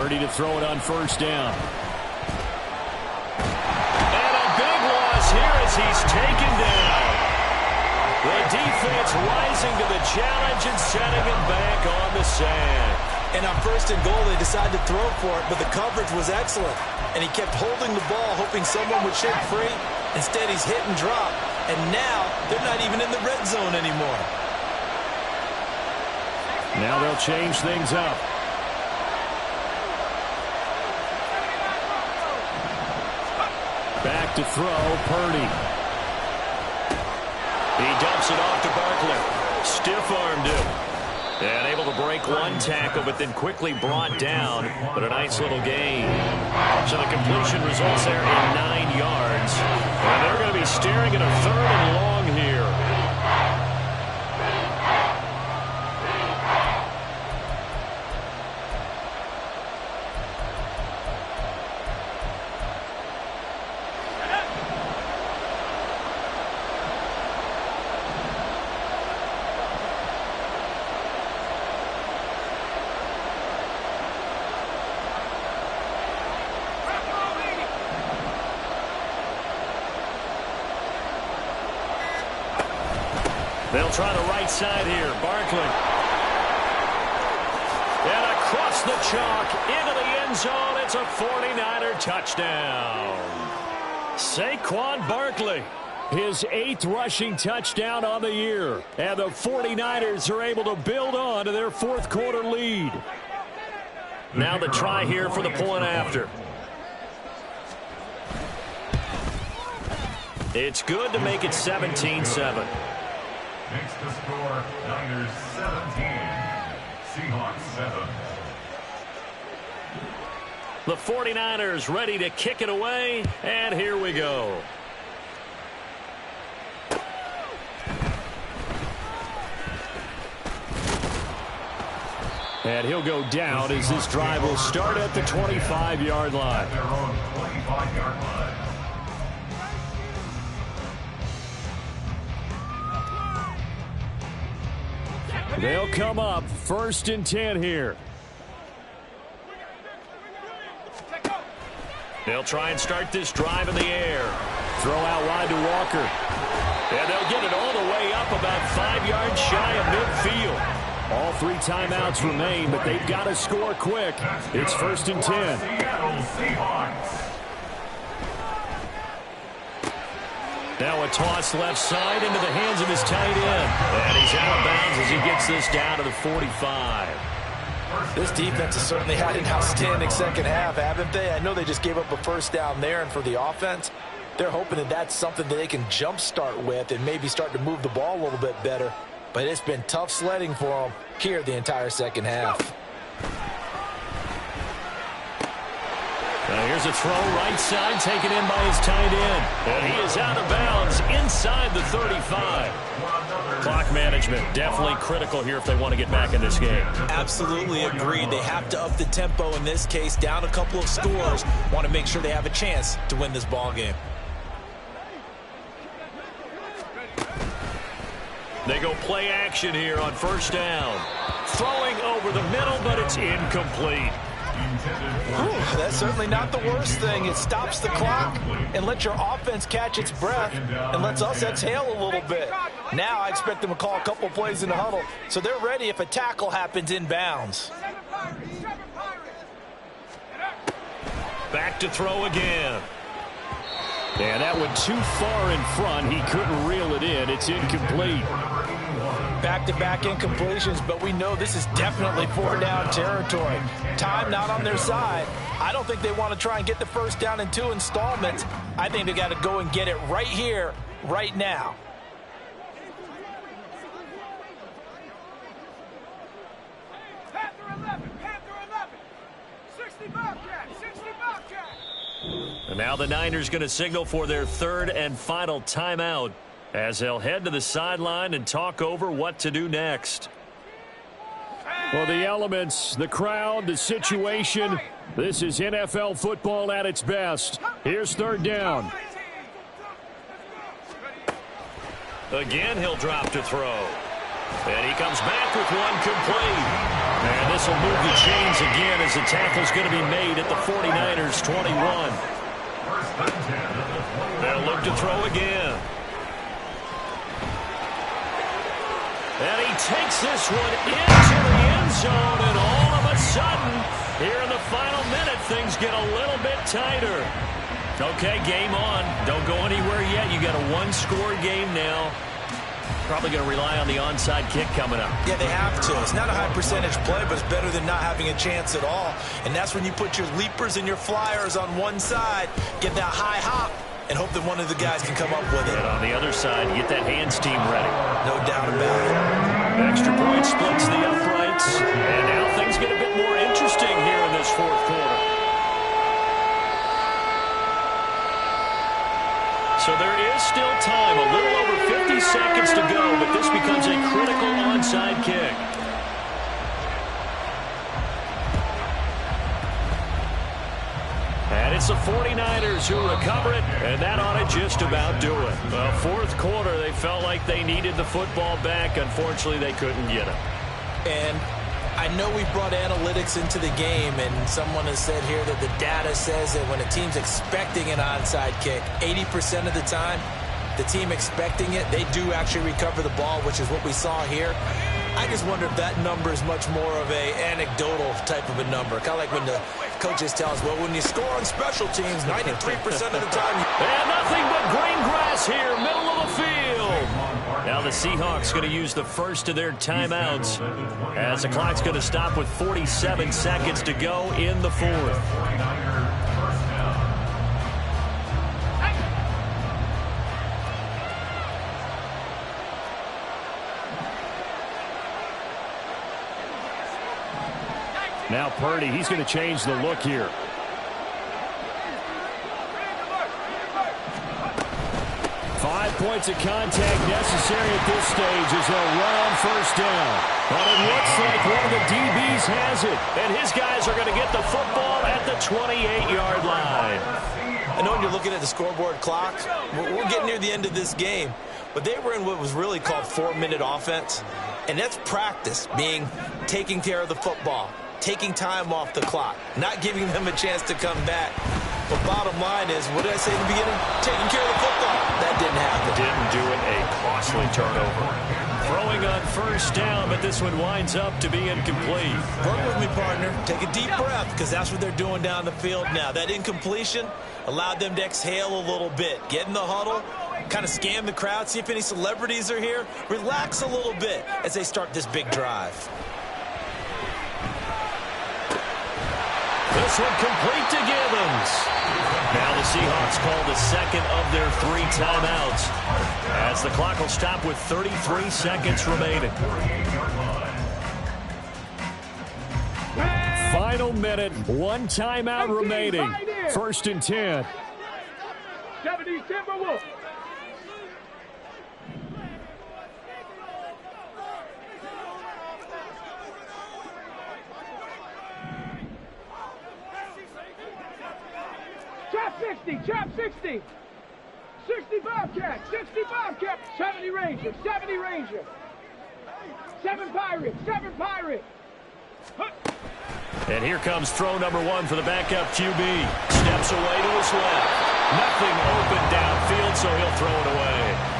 Purdy to throw it on first down. And a big loss here as he's taken down. The defense rising to the challenge and setting him back on the sand. And on first and goal, they decided to throw for it, but the coverage was excellent. And he kept holding the ball, hoping someone would shake free. Instead, he's hit and drop. And now, they're not even in the red zone anymore. Now they'll change things up. Back to throw, Purdy. He dumps it off to Barkley. Stiff-armed him. And able to break one tackle, but then quickly brought down. But a nice little gain. So the completion results there in 9 yards. And they're going to be staring at a 3rd and long here. They'll try the right side here. Barkley. And across the chalk into the end zone. It's a 49er touchdown. Saquon Barkley. His 8th rushing touchdown on the year. And the 49ers are able to build on to their 4th quarter lead. Now the try here for the point after. It's good to make it 17-7. Next to score, Niners 17, Seahawks 7. The 49ers ready to kick it away, and here we go. And he'll go down as this drive will start at the 25-yard line. Their own 25-yard line. They'll come up 1st and 10 here. They'll try and start this drive in the air. Throw out wide to Walker. And they'll get it all the way up about 5 yards shy of midfield. All 3 timeouts remain, but they've got to score quick. It's 1st and 10. Seattle Seahawks. Now a toss left side into the hands of his tight end. And he's out of bounds as he gets this down to the 45. This defense has certainly had an outstanding second half, haven't they? I know they just gave up a first down there, and for the offense, they're hoping that that's something that they can jumpstart with and maybe start to move the ball a little bit better. But it's been tough sledding for them here the entire second half. Now here's a throw right side taken in by his tight end. And he is out of bounds inside the 35. Clock management definitely critical here if they want to get back in this game. Absolutely agreed. They have to up the tempo in this case, down a couple of scores. Want to make sure they have a chance to win this ball game. They go play action here on first down. Throwing over the middle, but it's incomplete. That's certainly not the worst thing. It stops the clock and lets your offense catch its breath and lets us exhale a little bit. Now I expect them to call a couple plays in the huddle so they're ready if a tackle happens inbounds. Back to throw again. And that one too far in front. He couldn't reel it in. It's incomplete. Back-to-back incompletions, but we know this is definitely 4-down territory. Time not on their side. I don't think they want to try and get the first down in 2 installments. I think they got to go and get it right here, right now. And now the Niners going to signal for their 3rd and final timeout as they'll head to the sideline and talk over what to do next. Well, the elements, the crowd, the situation, this is NFL football at its best. Here's 3rd down. Again, he'll drop to throw. And he comes back with one complete. And this will move the chains again as the tackle's going to be made at the 49ers 21. They'll look to throw again. And he takes this one into the end zone, and all of a sudden, here in the final minute, things get a little bit tighter. Okay, game on. Don't go anywhere yet. You got a one-score game now. Probably going to rely on the onside kick coming up. Yeah, they have to. It's not a high percentage play, but it's better than not having a chance at all. And that's when you put your leapers and your flyers on one side, get that high hop, and hope that one of the guys can come up with it. And on the other side, get that hands team ready. No doubt about it. Extra point splits the uprights. And now things get a bit more interesting here in this fourth quarter. So there is still time, a little over 50 seconds to go, but this becomes a critical onside kick. And it's the 49ers who recover it, and that ought to just about do it. The fourth quarter, they felt like they needed the football back. Unfortunately, they couldn't get it. And I know we brought analytics into the game, and someone has said here that the data says that when a team's expecting an onside kick, 80% of the time, the team expecting it, they do actually recover the ball, which is what we saw here. I just wonder if that number is much more of a anecdotal type of a number. Kind of like when the coaches tell us, well, when you score on special teams, 93% of the time. And nothing but green grass here, middle of the field. Now the Seahawks going to use the first of their timeouts as the clock's going to stop with 47 seconds to go in the fourth. Now Purdy, he's going to change the look here. Points of contact necessary at this stage as they'll run on first down. But it looks like one of the DBs has it. And his guys are going to get the football at the 28-yard line. I know when you're looking at the scoreboard clock, we're getting near the end of this game. But they were in what was really called 4-minute offense. And that's practice, meaning taking care of the football, taking time off the clock, not giving them a chance to come back. But bottom line is, what did I say in the beginning? Taking care of the football. That didn't happen. Didn't do it. A costly turnover. Throwing on first down, but this one winds up to be incomplete. Work with me, partner. Take a deep breath, because that's what they're doing down the field now. That incompletion allowed them to exhale a little bit. Get in the huddle, kind of scan the crowd, see if any celebrities are here. Relax a little bit as they start this big drive. This one complete to Gibbons. Now the Seahawks call the second of their 3 timeouts as the clock will stop with 33 seconds remaining. Final minute, 1 timeout remaining. First and 10. 70 Timberwolves. Chop 60. 60 Bobcat. 60 Bobcat. 70 Ranger. 70 Ranger. 7 Pirate. 7 Pirate. And here comes throw number 1 for the backup QB. Steps away to his left. Nothing open downfield, so he'll throw it away.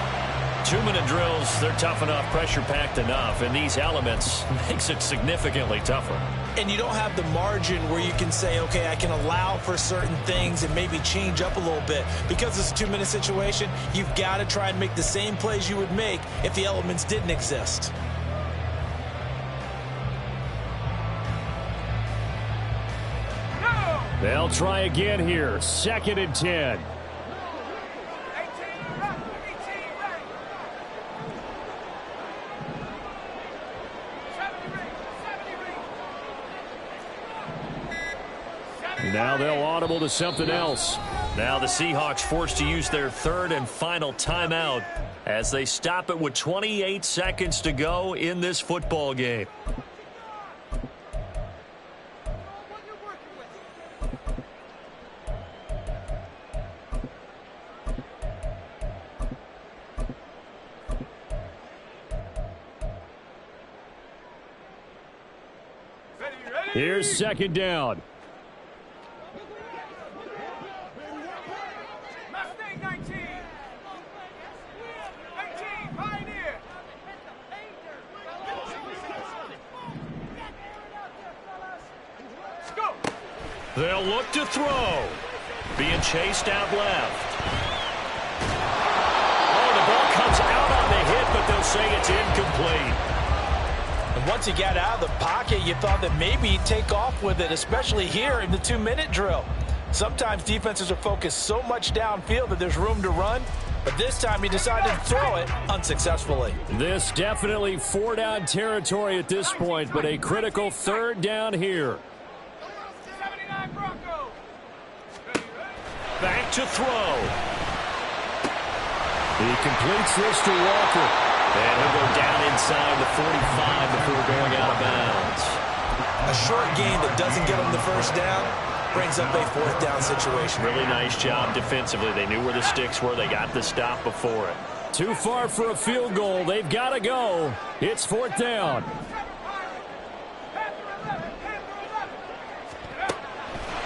2-minute drills, they're tough enough, pressure-packed enough, and these elements makes it significantly tougher. And you don't have the margin where you can say, okay, I can allow for certain things and maybe change up a little bit. Because it's a 2-minute situation, you've got to try and make the same plays you would make if the elements didn't exist. They'll try again here, 2nd and 10. Now they'll audible to something else. Now the Seahawks forced to use their 3rd and final timeout as they stop it with 28 seconds to go in this football game. Here's second down. Mustang 19. 19, Pioneer. Let's go. They'll look to throw. Being chased out left. Oh, the ball comes out on the hit, but they'll say it's incomplete. And once he got out of the pocket, you thought that maybe he'd take off with it, especially here in the 2-minute drill. Sometimes defenses are focused so much downfield that there's room to run, but this time he decided to throw it unsuccessfully. This definitely 4-down territory at this point, but a critical 3rd down here. 79 Broncos. Back to throw. He completes this to Walker. And he'll go down inside the 45 before going out of bounds. A short gain that doesn't get him the first down brings up a 4th down situation. Really nice job defensively. They knew where the sticks were. They got the stop before it. Too far for a field goal. They've got to go. It's 4th down.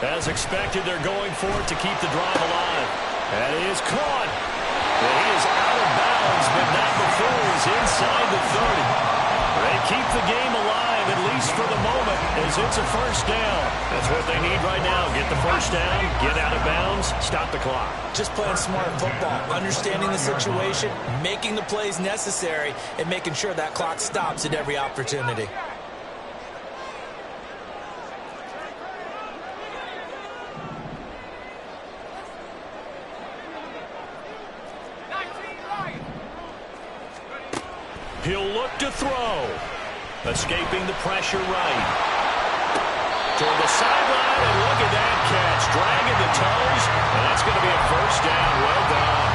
As expected, they're going for it to keep the drive alive. That is caught. And he is out of bounds, but not before he's inside the 30. They keep the game alive, at least for the moment, as it's a 1st down. That's what they need right now. Get the 1st down, get out of bounds, stop the clock. Just playing smart football, understanding the situation, making the plays necessary, and making sure that clock stops at every opportunity. He'll look to throw. Escaping the pressure right. Toward the sideline, and look at that catch. Dragging the toes, and that's going to be a 1st down. Well done.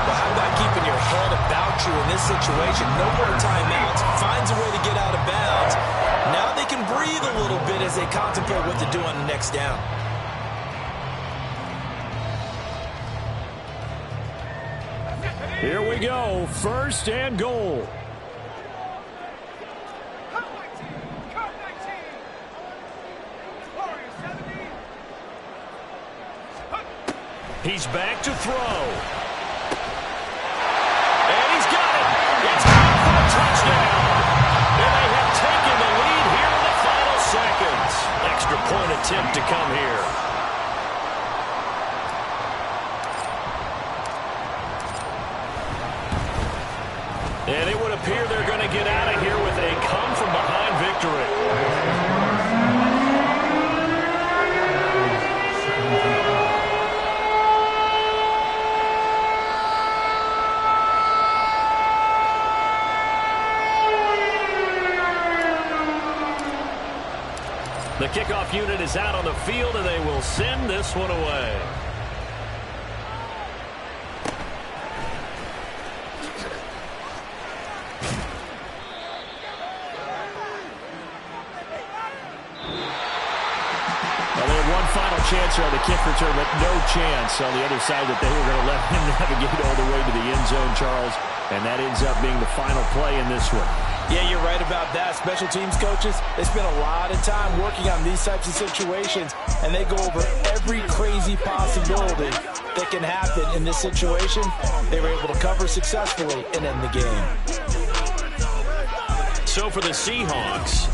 Well, how about keeping your head about you in this situation? No more timeouts. Finds a way to get out of bounds. Now they can breathe a little bit as they contemplate what to do on the next down. Here we go. 1st and goal. He's back to throw. And he's got it. It's caught for a touchdown. And they have taken the lead here in the final seconds. Extra point attempt to come here. And it would appear they're going to get out of here with a come-from-behind victory. The kickoff unit is out on the field, and they will send this one away. Final chance on the kick return, but no chance on the other side that they were going to let him navigate all the way to the end zone, Charles. And that ends up being the final play in this one. Yeah, you're right about that. Special teams coaches, they spend a lot of time working on these types of situations, and they go over every crazy possibility that can happen in this situation. They were able to cover successfully and end the game. So for the Seahawks,